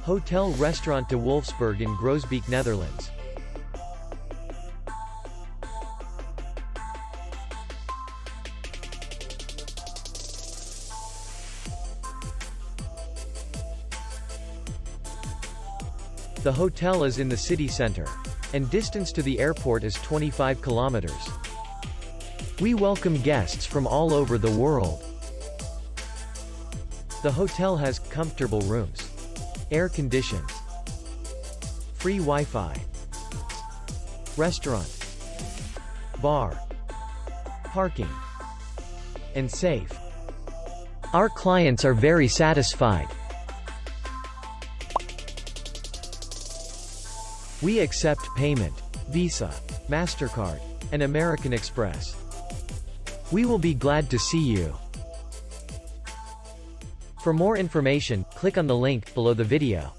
Hotel Restaurant De Wolfsberg in Groesbeek, Netherlands. The hotel is in the city center, and distance to the airport is 25 kilometers. We welcome guests from all over the world. The hotel has comfortable rooms, air conditioned, free Wi-Fi, restaurant, bar, parking, and safe. Our clients are very satisfied. We accept payment, Visa, MasterCard, and American Express. We will be glad to see you. For more information, click on the link below the video.